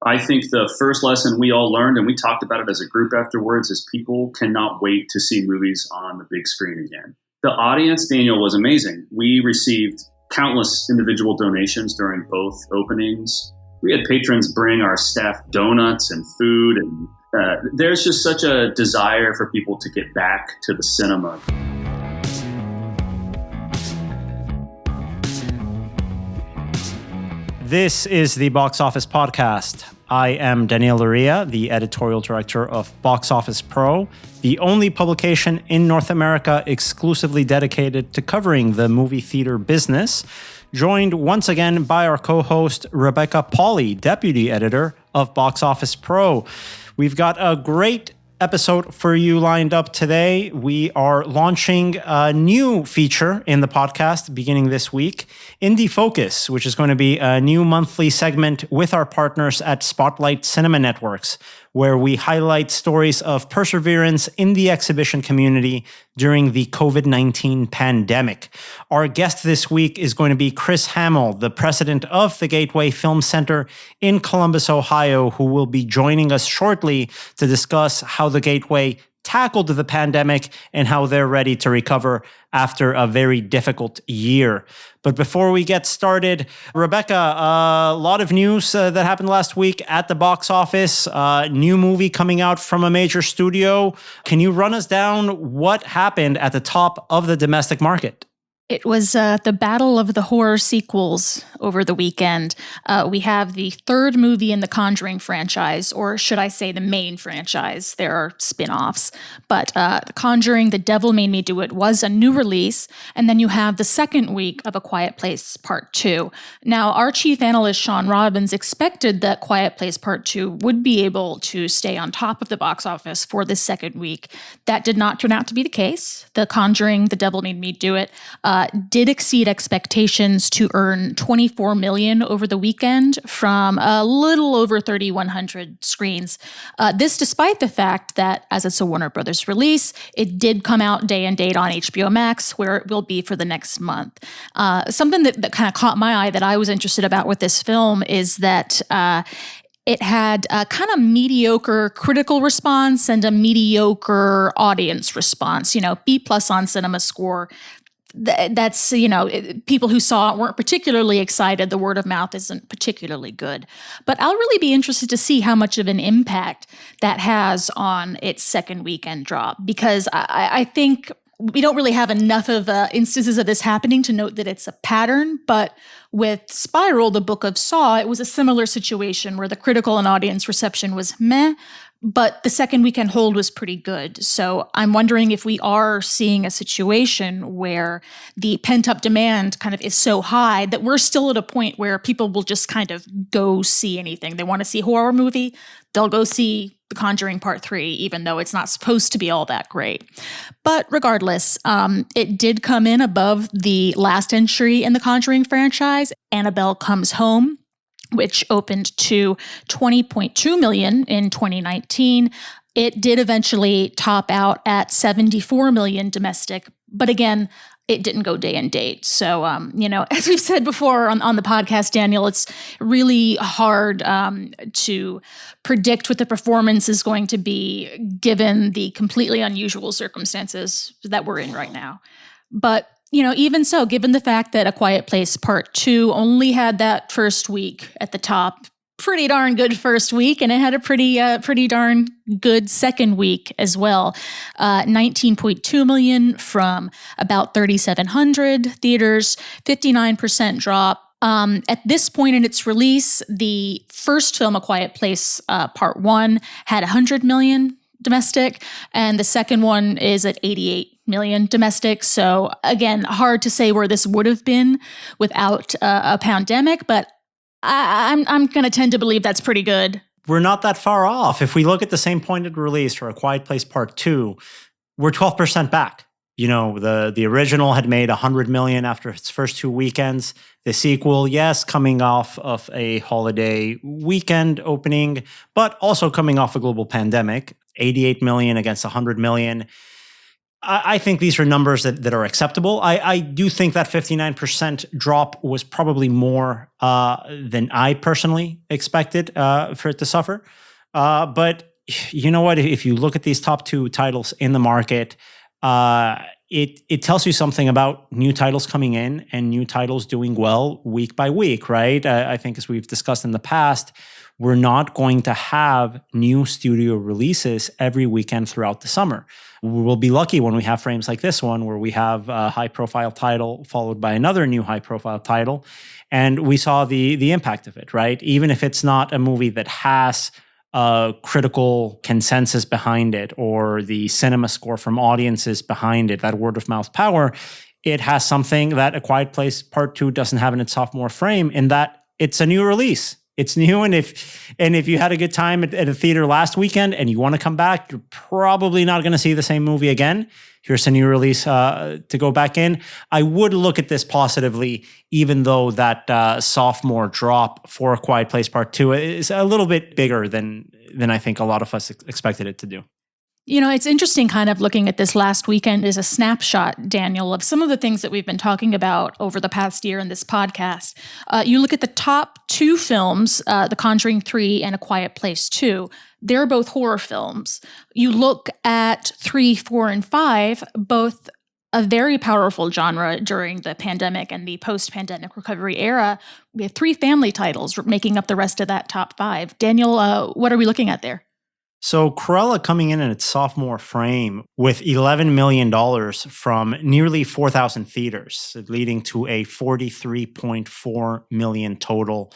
I think the first lesson we all learned, and we talked about it as a group afterwards, is people cannot wait to see movies on the big screen again. The audience, Daniel, was amazing. We received countless individual donations during both openings. We had patrons bring our staff donuts and food, and there's just such a desire for people to get back to the cinema. This is the Box Office Podcast. I am Daniel Loria, the editorial director of Box Office Pro, the only publication in North America exclusively dedicated to covering the movie theater business, joined once again by our co-host Rebecca Pahle, deputy editor of Box Office Pro. We've got a great episode for you lined up today. We are launching a new feature in the podcast beginning this week, Indie Focus, which is going to be a new monthly segment with our partners at Spotlight Cinema Networks, where we highlight stories of perseverance in the exhibition community during the COVID-19 pandemic. Our guest this week is going to be Chris Hamel, the president of the Gateway Film Center in Columbus, Ohio, who will be joining us shortly to discuss how the Gateway tackled the pandemic and how they're ready to recover after a very difficult year. But before we get started, Rebecca, a lot of news that happened last week at the box office, new movie coming out from a major studio. Can you run us down what happened at the top of the domestic market? It was the battle of the horror sequels over the weekend. We have the third movie in the Conjuring franchise, or should I say the main franchise. There are spin-offs. But The Conjuring, The Devil Made Me Do It was a new release. And then you have the second week of A Quiet Place Part 2. Now, our chief analyst, Sean Robbins, expected that Quiet Place Part 2 would be able to stay on top of the box office for the second week. That did not turn out to be the case. The Conjuring, The Devil Made Me Do It did exceed expectations to earn $24 million over the weekend from a little over 3,100 screens. This despite the fact that, as it's a Warner Brothers release, it did come out day and date on HBO Max, where it will be for the next month. Something that kind of caught my eye that I was interested about with this film is that it had a kind of mediocre critical response and a mediocre audience response, B+ on Cinema Score. That's, people who saw it weren't particularly excited. The word of mouth isn't particularly good. But I'll really be interested to see how much of an impact that has on its second weekend drop, because I think we don't really have enough of instances of this happening to note that it's a pattern. But with Spiral, the Book of Saw, it was a similar situation where the critical and audience reception was meh, but the second weekend hold was pretty good. So I'm wondering if we are seeing a situation where the pent-up demand kind of is so high that we're still at a point where people will just kind of go see anything. They want to see a horror movie, they'll go see The Conjuring Part 3, even though it's not supposed to be all that great. But regardless, it did come in above the last entry in the Conjuring franchise, Annabelle Comes Home, which opened to $20.2 million in 2019. It did eventually top out at $74 million domestic, but again, it didn't go day and date. So, as we've said before on the podcast, Daniel, it's really hard to predict what the performance is going to be given the completely unusual circumstances that we're in right now. But even so, given the fact that A Quiet Place Part 2 only had that first week at the top, pretty darn good first week, and it had a pretty darn good second week as well. $19.2 million from about 3,700 theaters, 59% drop. At this point in its release, the first film, A Quiet Place Part 1, had $100 million domestic, and the second one is at $88 million domestic. So again, hard to say where this would have been without a pandemic, but I'm going to tend to believe that's pretty good. We're not that far off. If we look at the same point of release for A Quiet Place Part 2, we're 12% back. The original had made $100 million after its first two weekends. The sequel, yes, coming off of a holiday weekend opening, but also coming off a global pandemic, $88 million against $100 million. I think these are numbers that are acceptable. I do think that 59% drop was probably more than I personally expected for it to suffer. But you know what? If you look at these top two titles in the market, it tells you something about new titles coming in and new titles doing well week by week, right? I think as we've discussed in the past, we're not going to have new studio releases every weekend throughout the summer. We'll be lucky when we have frames like this one, where we have a high-profile title followed by another new high-profile title, and we saw the impact of it, right? Even if it's not a movie that has a critical consensus behind it or the cinema score from audiences behind it, that word-of-mouth power, it has something that A Quiet Place Part 2 doesn't have in its sophomore frame, in that it's a new release. It's new, and if you had a good time at a theater last weekend and you want to come back, you're probably not going to see the same movie again. Here's a new release to go back in. I would look at this positively, even though that sophomore drop for A Quiet Place Part 2 is a little bit bigger than I think a lot of us expected it to do. You know, it's interesting kind of looking at this last weekend as a snapshot, Daniel, of some of the things that we've been talking about over the past year in this podcast. You look at the top two films, The Conjuring 3 and A Quiet Place 2. They're both horror films. You look at 3, 4, and 5, both a very powerful genre during the pandemic and the post-pandemic recovery era. We have 3 family titles making up the rest of that top 5. Daniel, what are we looking at there? So Cruella coming in its sophomore frame with $11 million from nearly 4,000 theaters, leading to a $43.4 million total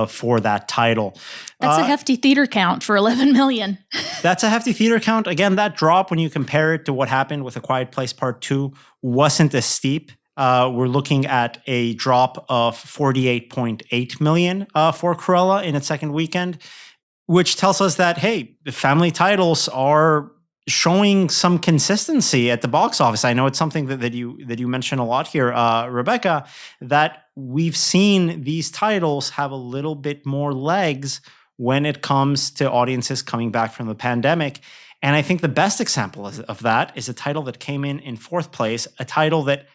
for that title. That's a hefty theater count for 11 million. That's a hefty theater count. Again, that drop, when you compare it to what happened with A Quiet Place Part 2, wasn't as steep. We're looking at a drop of $48.8 million for Cruella in its second weekend, which tells us that, hey, the family titles are showing some consistency at the box office. I know it's something that you mention a lot here, Rebecca, that we've seen these titles have a little bit more legs when it comes to audiences coming back from the pandemic. And I think the best example of that is a title that came in fourth place, a title that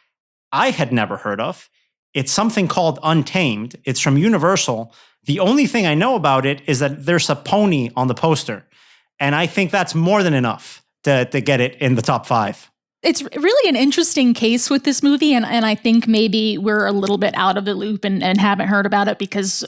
I had never heard of. It's something called Untamed. It's from Universal. The only thing I know about it is that there's a pony on the poster. And I think that's more than enough to get it in the top 5. It's really an interesting case with this movie, and I think maybe we're a little bit out of the loop and haven't heard about it because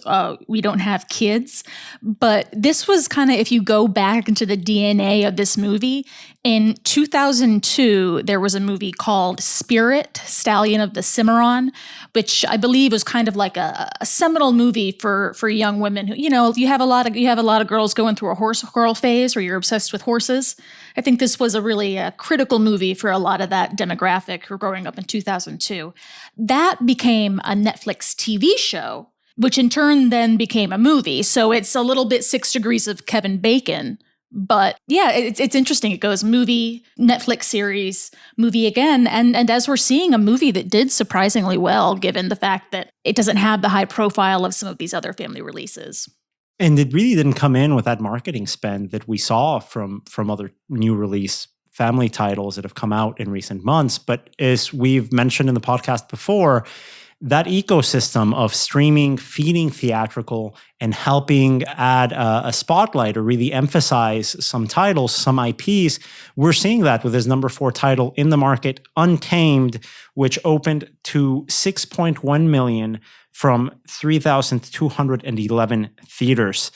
we don't have kids. But this was kind of, if you go back into the DNA of this movie, in 2002, there was a movie called Spirit, Stallion of the Cimarron, which I believe was kind of like a seminal movie for young women who, you have a lot of girls going through a horse girl phase where you're obsessed with horses. I think this was a really critical movie for a lot of that demographic who were growing up in 2002. That became a Netflix TV show, which in turn then became a movie. So it's a little bit 6 Degrees of Kevin Bacon. But yeah, it's interesting. It goes movie, Netflix series, movie again. And as we're seeing, a movie that did surprisingly well, given the fact that it doesn't have the high profile of some of these other family releases. And it really didn't come in with that marketing spend that we saw from other new release family titles that have come out in recent months. But as we've mentioned in the podcast before, that ecosystem of streaming, feeding theatrical, and helping add a spotlight or really emphasize some titles, some IPs, we're seeing that with his number 4 title in the market, Untamed, which opened to $6.1 million from 3,211 theaters.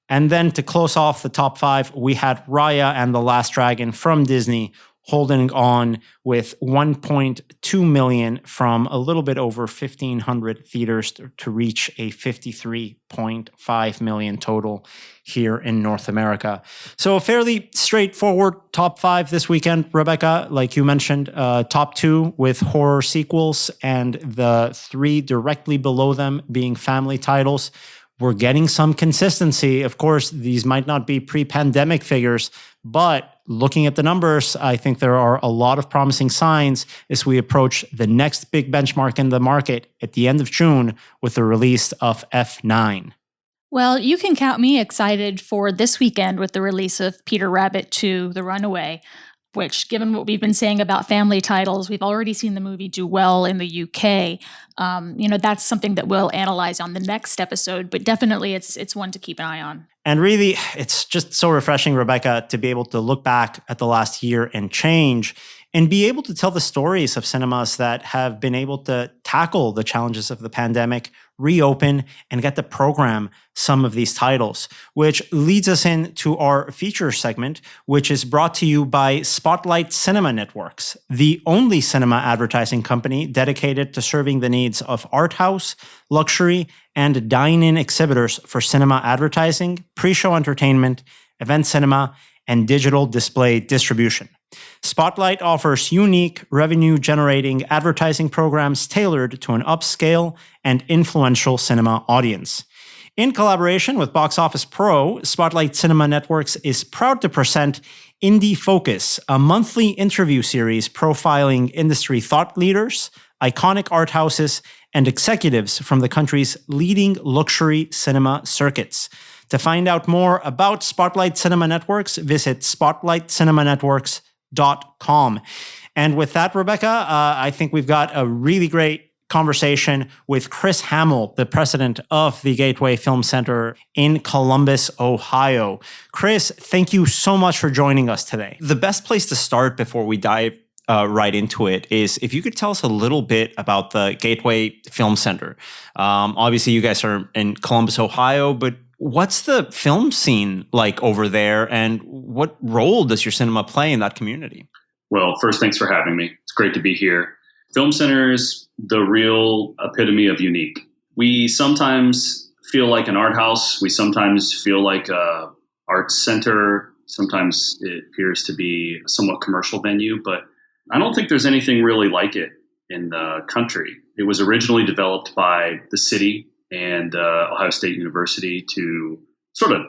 And then to close off the top 5, we had Raya and the Last Dragon from Disney, holding on with $1.2 million from a little bit over 1,500 theaters to reach a $53.5 million total here in North America. So a fairly straightforward top 5 this weekend, Rebecca. Like you mentioned, top 2 with horror sequels and the 3 directly below them being family titles. We're getting some consistency. Of course, these might not be pre-pandemic figures, but looking at the numbers, I think there are a lot of promising signs as we approach the next big benchmark in the market at the end of June with the release of F9. Well, you can count me excited for this weekend with the release of Peter Rabbit 2, The Runaway. which, given what we've been saying about family titles, we've already seen the movie do well in the UK. That's something that we'll analyze on the next episode, but definitely it's one to keep an eye on. And really, it's just so refreshing, Rebecca, to be able to look back at the last year and change and be able to tell the stories of cinemas that have been able to tackle the challenges of the pandemic, reopen, and get to program some of these titles, which leads us into our feature segment, which is brought to you by Spotlight Cinema Networks, the only cinema advertising company dedicated to serving the needs of art house, luxury, and dine-in exhibitors for cinema advertising, pre-show entertainment, event cinema, and digital display distribution. Spotlight offers unique revenue-generating advertising programs tailored to an upscale and influential cinema audience. In collaboration with Boxoffice Pro, Spotlight Cinema Networks is proud to present Indie Focus, a monthly interview series profiling industry thought leaders, iconic art houses, and executives from the country's leading luxury cinema circuits. To find out more about Spotlight Cinema Networks, visit spotlightcinemanetworks.com. And with that, Rebecca, I think we've got a really great conversation with Chris Hamel, the president of the Gateway Film Center in Columbus, Ohio. Chris, thank you so much for joining us today. The best place to start before we dive right into it is if you could tell us a little bit about the Gateway Film Center. Obviously, you guys are in Columbus, Ohio, but what's the film scene like over there, and what role does your cinema play in that community? Well, first, thanks for having me. It's great to be here. Film Center is the real epitome of unique. We sometimes feel like an art house. We sometimes feel like a arts center. Sometimes it appears to be a somewhat commercial venue, but I don't think there's anything really like it in the country. It was originally developed by the city and Ohio State University to sort of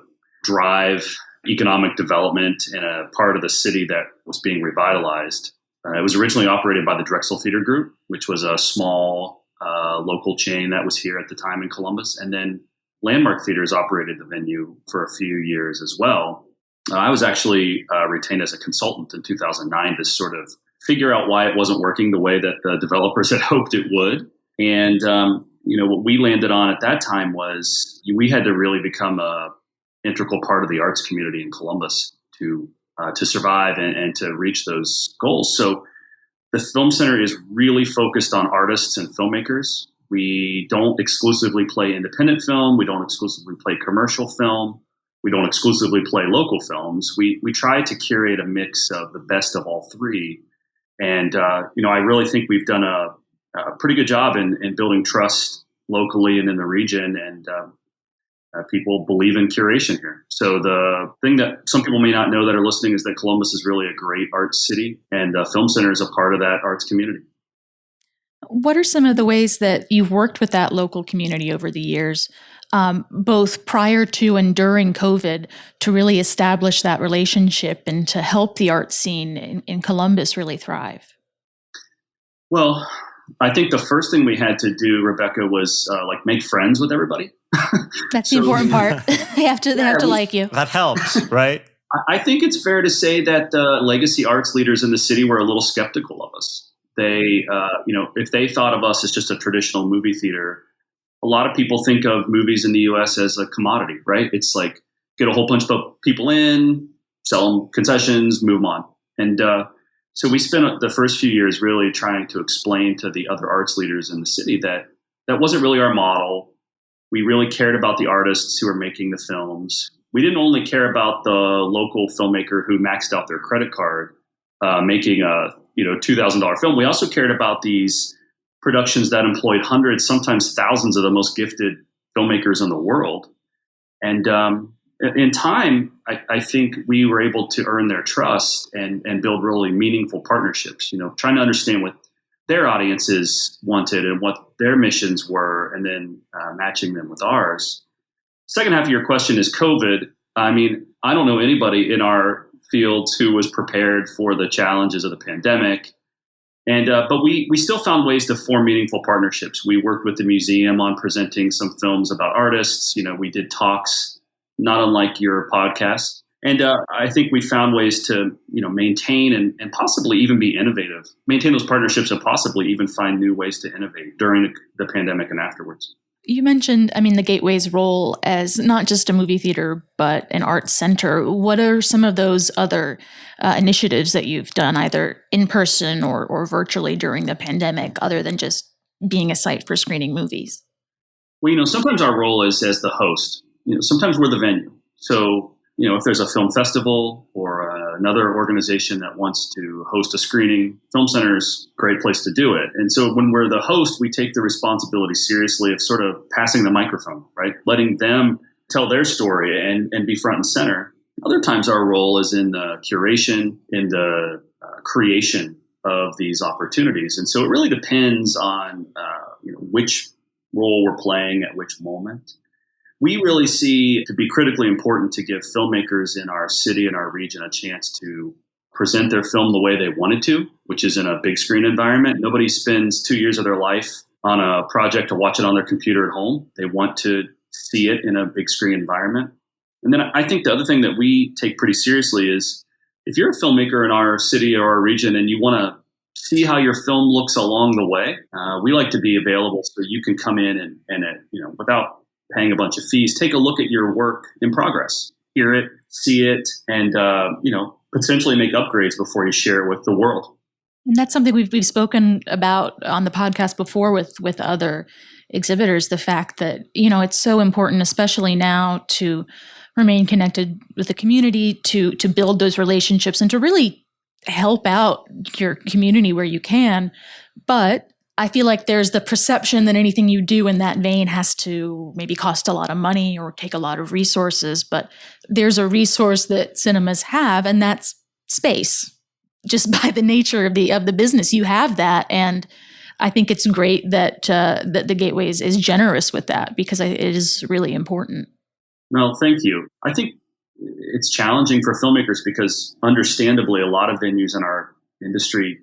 drive economic development in a part of the city that was being revitalized. It was originally operated by the Drexel Theater Group, which was a small local chain that was here at the time in Columbus. And then Landmark Theaters operated the venue for a few years as well. I was actually retained as a consultant in 2009 to sort of figure out why it wasn't working the way that the developers had hoped it would. And, what we landed on at that time was we had to really become a integral part of the arts community in Columbus to survive and to reach those goals. So the Film Center is really focused on artists and filmmakers. We don't exclusively play independent film. We don't exclusively play commercial film. We don't exclusively play local films. We try to curate a mix of the best of all three. And, I really think we've done a pretty good job in building trust locally and in the region. And people believe in curation here. So the thing that some people may not know that are listening is that Columbus is really a great arts city, and the Film Center is a part of that arts community. What are some of the ways that you've worked with that local community over the years, both prior to and during COVID, to really establish that relationship and to help the art scene in Columbus really thrive? Well, I think the first thing we had to do, Rebecca, was make friends with everybody. That's the important part. They have to like you. That helps, right? I think it's fair to say that the legacy arts leaders in the city were a little skeptical of us. They, if they thought of us as just a traditional movie theater, a lot of people think of movies in the U.S. as a commodity, right? It's like get a whole bunch of people in, sell them concessions, move on. And so we spent the first few years really trying to explain to the other arts leaders in the city that wasn't really our model. We really cared about the artists who were making the films. We didn't only care about the local filmmaker who maxed out their credit card making a $2,000 film. We also cared about these productions that employed hundreds, sometimes thousands of the most gifted filmmakers in the world. And in time, I think we were able to earn their trust and build really meaningful partnerships, trying to understand what their audiences wanted and what their missions were, and then matching them with ours. Second half of your question is COVID. I mean, I don't know anybody in our fields who was prepared for the challenges of the pandemic. And but we still found ways to form meaningful partnerships. We worked with the museum on presenting some films about artists. We did talks, not unlike your podcast. And I think we found ways to, maintain and possibly even be innovative, maintain those partnerships and possibly even find new ways to innovate during the pandemic and afterwards. You mentioned, the Gateway's role as not just a movie theater, but an arts center. What are some of those other initiatives that you've done either in person or virtually during the pandemic, other than just being a site for screening movies? Well, sometimes our role is as the host. Sometimes we're the venue. So, if there's a film festival or another organization that wants to host a screening, Film Center's a great place to do it. And so when we're the host, we take the responsibility seriously of sort of passing the microphone, right? Letting them tell their story and be front and center. Other times our role is in the curation, in the creation of these opportunities. And so it really depends on which role we're playing at which moment. We really see to be critically important to give filmmakers in our city and our region a chance to present their film the way they wanted to, which is in a big screen environment. Nobody spends 2 years of their life on a project to watch it on their computer at home. They want to see it in a big screen environment. And then I think the other thing that we take pretty seriously is if you're a filmmaker in our city or our region and you want to see how your film looks along the way, we like to be available so you can come in and without paying a bunch of fees, take a look at your work in progress, hear it, see it, and potentially make upgrades before you share it with the world. And that's something we've spoken about on the podcast before with other exhibitors, the fact that, it's so important, especially now, to remain connected with the community, to build those relationships and to really help out your community where you can. But I feel like there's the perception that anything you do in that vein has to maybe cost a lot of money or take a lot of resources, but there's a resource that cinemas have, and that's space. Just by the nature of the business, you have that, and I think it's great that the Gateway is generous with that because it is really important. Well, thank you. I think it's challenging for filmmakers because, understandably, a lot of venues in our industry,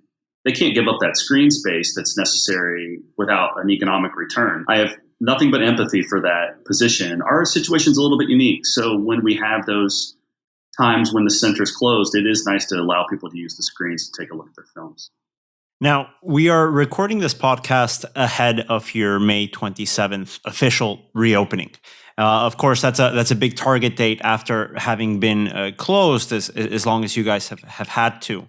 they can't give up that screen space that's necessary without an economic return. I have nothing but empathy for that position. Our situation's a little bit unique. So when we have those times when the center's closed, it is nice to allow people to use the screens to take a look at their films. Now, we are recording this podcast ahead of your May 27th official reopening. Of course, that's a big target date after having been closed as long as you guys have had to.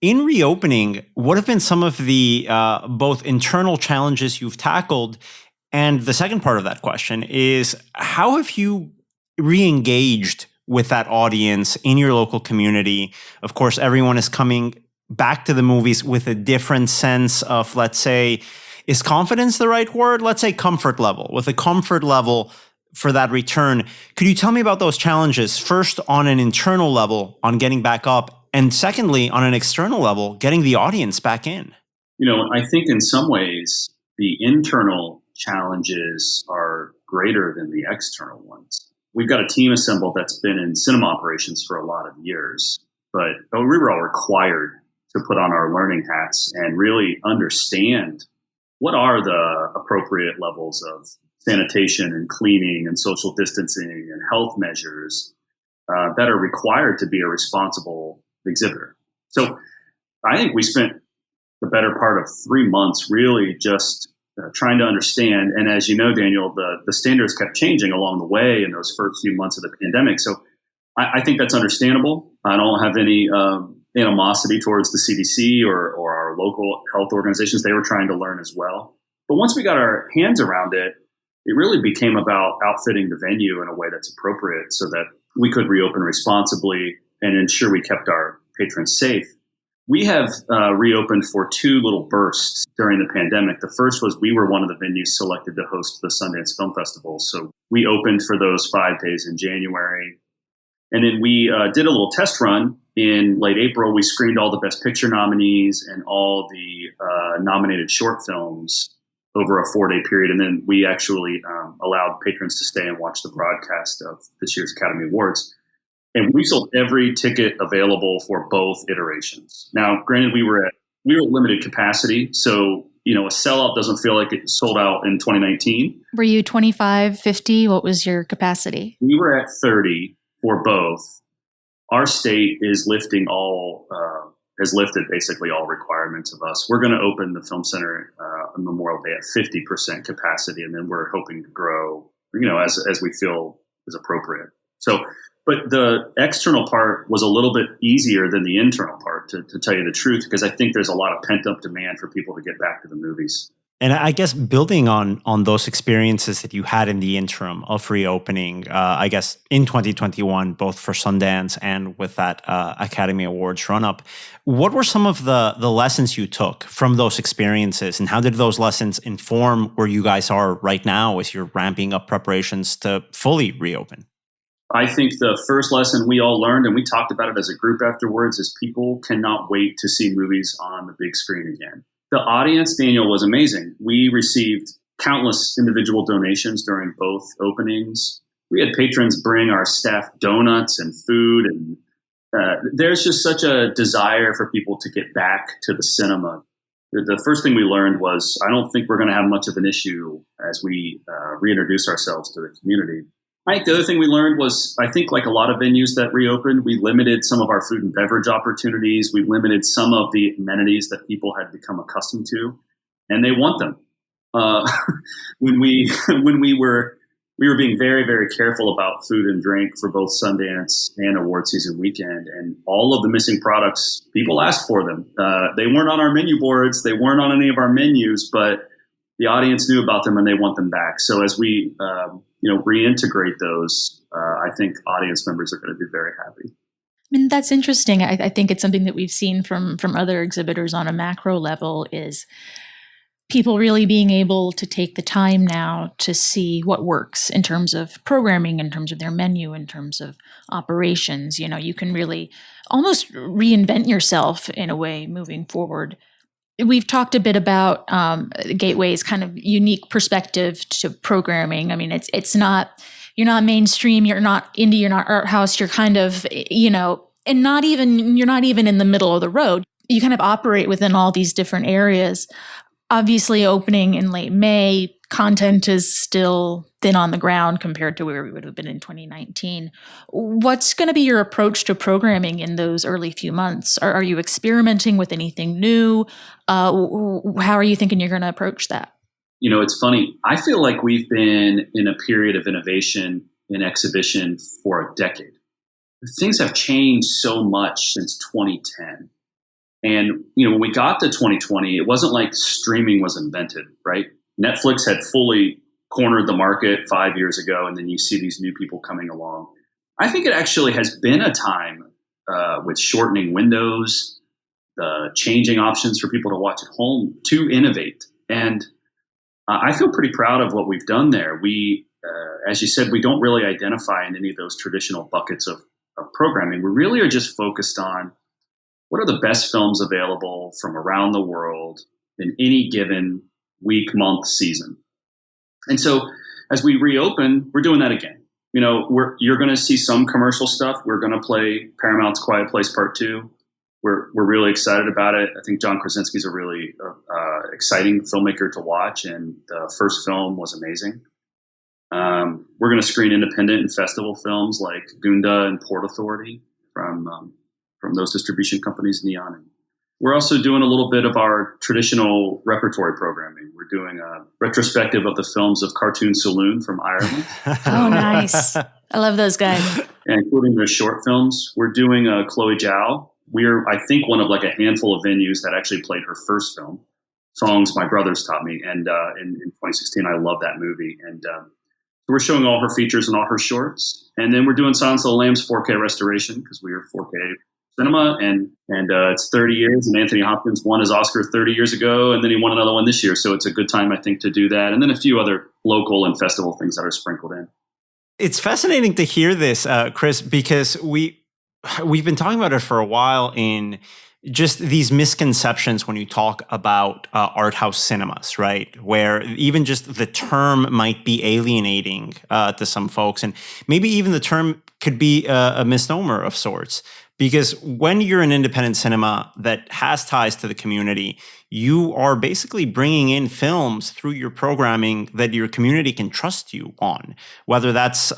In reopening, what have been some of the both internal challenges you've tackled? And the second part of that question is, how have you re-engaged with that audience in your local community? Of course, everyone is coming back to the movies with a different sense of, let's say, is confidence the right word? Let's say comfort level. With a comfort level for that return. Could you tell me about those challenges? First, on an internal level, on getting back up, and secondly, on an external level, getting the audience back in. I think in some ways, the internal challenges are greater than the external ones. We've got a team assembled that's been in cinema operations for a lot of years, but we were all required to put on our learning hats and really understand what are the appropriate levels of sanitation and cleaning and social distancing and health measures that are required to be a responsible exhibitor. So I think we spent the better part of 3 months really just trying to understand. And as you know, Daniel, the standards kept changing along the way in those first few months of the pandemic. So I think that's understandable. I don't have any animosity towards the CDC or our local health organizations. They were trying to learn as well. But once we got our hands around it, it really became about outfitting the venue in a way that's appropriate so that we could reopen responsibly and ensure we kept our patrons safe. We have reopened for 2 little bursts during the pandemic. The first was we were one of the venues selected to host the Sundance Film Festival. So we opened for those 5 days in January. And then we did a little test run in late April. We screened all the Best Picture nominees and all the nominated short films over a 4-day period. And then we actually allowed patrons to stay and watch the broadcast of this year's Academy Awards. And we sold every ticket available for both iterations. Now, granted, we were at limited capacity, so a sellout doesn't feel like it sold out in 2019. Were you 25, 50? What was your capacity? We were at 30 for both. our state is has lifted basically all requirements of us. We're going to open the film center on Memorial Day at 50% capacity, and then we're hoping to grow, as we feel is appropriate. So, but the external part was a little bit easier than the internal part, to tell you the truth, because I think there's a lot of pent up demand for people to get back to the movies. And I guess building on those experiences that you had in the interim of reopening, I guess in 2021, both for Sundance and with that Academy Awards run-up, what were some of the lessons you took from those experiences, and how did those lessons inform where you guys are right now as you're ramping up preparations to fully reopen? I think the first lesson we all learned, and we talked about it as a group afterwards, is people cannot wait to see movies on the big screen again. The audience, Daniel, was amazing. We received countless individual donations during both openings. We had patrons bring our staff donuts and food, and there's just such a desire for people to get back to the cinema. The first thing we learned was, I don't think we're going to have much of an issue as we reintroduce ourselves to the community. I think the other thing we learned was, I think like a lot of venues that reopened, we limited some of our food and beverage opportunities. We limited some of the amenities that people had become accustomed to, and they want them. When we were being very, very careful about food and drink for both Sundance and award season weekend, and all of the missing products, people asked for them. They weren't on our menu boards. They weren't on any of our menus, but the audience knew about them and they want them back. So as we reintegrate those, I think audience members are going to be very happy. I mean, that's interesting. I think it's something that we've seen from other exhibitors on a macro level, is people really being able to take the time now to see what works in terms of programming, in terms of their menu, in terms of operations. You can really almost reinvent yourself in a way moving forward. We've talked a bit about Gateway's kind of unique perspective to programming. I mean, it's not, you're not mainstream, you're not indie, you're not art house, you're kind of, and you're not even in the middle of the road. You kind of operate within all these different areas. Obviously, opening in late May, content is still thin on the ground compared to where we would have been in 2019. What's going to be your approach to programming in those early few months? Are you experimenting with anything new? How are you thinking you're going to approach that? It's funny. I feel like we've been in a period of innovation in exhibition for a decade. Things have changed so much since 2010. And, when we got to 2020, it wasn't like streaming was invented, right? Netflix had fully cornered the market 5 years ago, and then you see these new people coming along. I think it actually has been a time with shortening windows, the changing options for people to watch at home, to innovate. And I feel pretty proud of what we've done there. We, as you said, we don't really identify in any of those traditional buckets of programming. We really are just focused on what are the best films available from around the world in any given week, month, season. And so as we reopen, we're doing that again. You're going to see some commercial stuff. We're going to play Paramount's Quiet Place Part 2. We're really excited about it. I think John Krasinski's a really exciting filmmaker to watch, and the first film was amazing. We're going to screen independent and festival films like Gunda and Port Authority from those distribution companies, Neon. We're also doing a little bit of our traditional repertory programming. We're doing a retrospective of the films of Cartoon Saloon from Ireland. Oh, nice. I love those guys. And including their short films. We're doing Chloe Zhao. We're, I think, one of like a handful of venues that actually played her first film, Songs My Brothers Taught Me. And in 2016, I love that movie. And we're showing all her features and all her shorts. And then we're doing Silence of the Lambs 4K restoration, because we are 4K cinema, and it's 30 years, and Anthony Hopkins won his Oscar 30 years ago, and then he won another one this year, so it's a good time, I think, to do that, and then a few other local and festival things that are sprinkled in. It's fascinating to hear this, Chris, because we've been talking about it for a while in just these misconceptions when you talk about art house cinemas, right? Where even just the term might be alienating to some folks, and maybe even the term could be a misnomer of sorts. Because when you're an independent cinema that has ties to the community, you are basically bringing in films through your programming that your community can trust you on. Whether that's,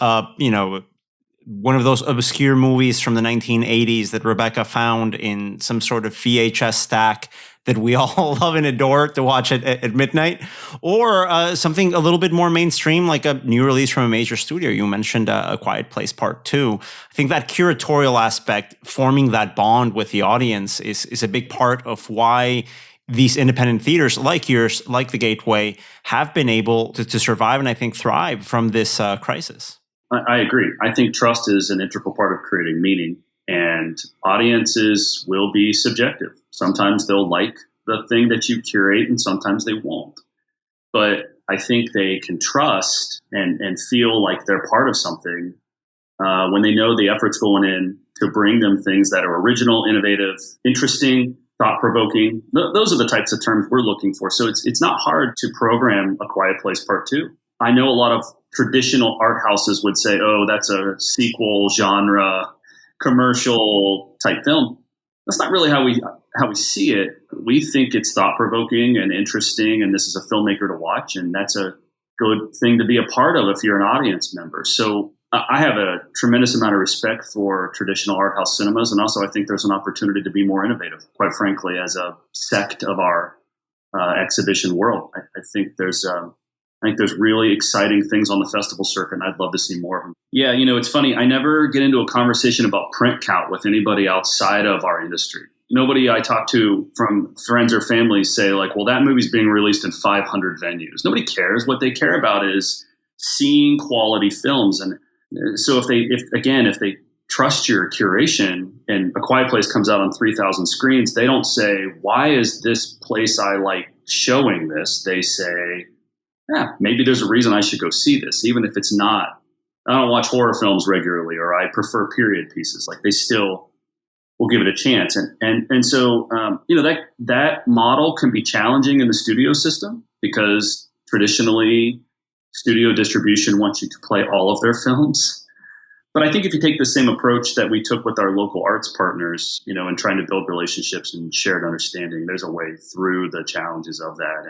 one of those obscure movies from the 1980s that Rebecca found in some sort of VHS stack that we all love and adore to watch at midnight, or something a little bit more mainstream, like a new release from a major studio. You mentioned A Quiet Place Part 2. I think that curatorial aspect, forming that bond with the audience, is a big part of why these independent theaters like yours, like the Gateway, have been able to survive and I think thrive from this crisis. I agree. I think trust is an integral part of creating meaning, and audiences will be subjective. Sometimes they'll like the thing that you curate and sometimes they won't. But I think they can trust and feel like they're part of something when they know the effort's going in to bring them things that are original, innovative, interesting, thought-provoking. Those are the types of terms we're looking for. So it's not hard to program A Quiet Place Part 2. I know a lot of traditional art houses would say, oh, that's a sequel genre, commercial type film. That's not really how we see it. We think it's thought-provoking and interesting, and this is a filmmaker to watch, and that's a good thing to be a part of if you're an audience member. So I have a tremendous amount of respect for traditional art house cinemas, and also I think there's an opportunity to be more innovative, quite frankly, as a sect of our exhibition world. I think there's really exciting things on the festival circuit, and I'd love to see more of them. Yeah, it's funny. I never get into a conversation about print count with anybody outside of our industry. Nobody I talk to from friends or family say like, well, that movie's being released in 500 venues. Nobody cares. What they care about is seeing quality films. And so if they trust your curation and A Quiet Place comes out on 3,000 screens, they don't say, why is this place I like showing this? They say, yeah, maybe there's a reason I should go see this, even if it's not. I don't watch horror films regularly, or I prefer period pieces. Like, they still will give it a chance. And so, that model can be challenging in the studio system because traditionally studio distribution wants you to play all of their films. But I think if you take the same approach that we took with our local arts partners, and trying to build relationships and shared understanding, there's a way through the challenges of that.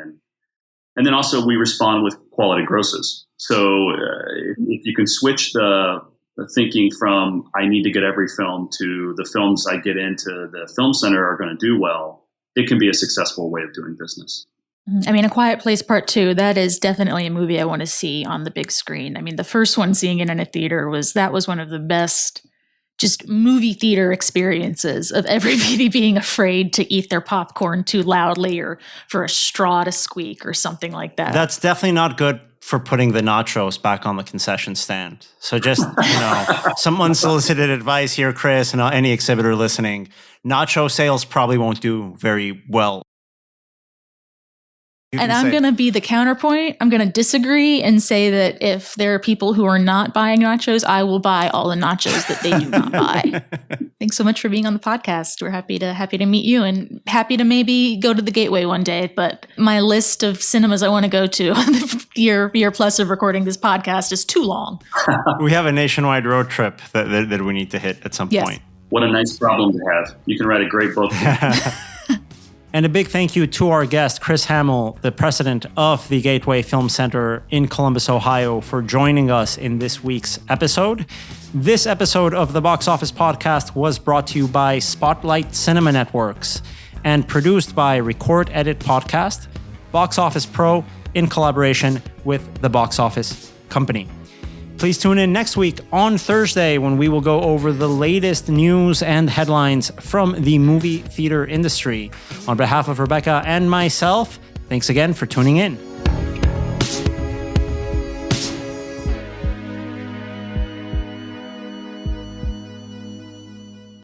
And then also we respond with quality grosses. So if you can switch the thinking from I need to get every film to the films I get into the film center are going to do well, it can be a successful way of doing business. I mean, A Quiet Place Part 2, that is definitely a movie I want to see on the big screen. I mean, the first one, seeing it in a theater, was one of the best just movie theater experiences of everybody being afraid to eat their popcorn too loudly or for a straw to squeak or something like that. That's definitely not good for putting the nachos back on the concession stand. So just, some unsolicited advice here, Chris, and any exhibitor listening. Nacho sales probably won't do very well. And I'm going to be the counterpoint. I'm going to disagree and say that if there are people who are not buying nachos, I will buy all the nachos that they do not buy. Thanks so much for being on the podcast. We're happy to meet you and happy to maybe go to the Gateway one day. But my list of cinemas I want to go to year plus of recording this podcast is too long. We have a nationwide road trip that we need to hit at some point. What a nice problem to have. You can write a great book. And a big thank you to our guest, Chris Hamel, the president of the Gateway Film Center in Columbus, Ohio, for joining us in this week's episode. This episode of the Box Office Podcast was brought to you by Spotlight Cinema Networks and produced by Record Edit Podcast, Box Office Pro, in collaboration with the Box Office Company. Please tune in next week on Thursday when we will go over the latest news and headlines from the movie theater industry. On behalf of Rebecca and myself, thanks again for tuning in.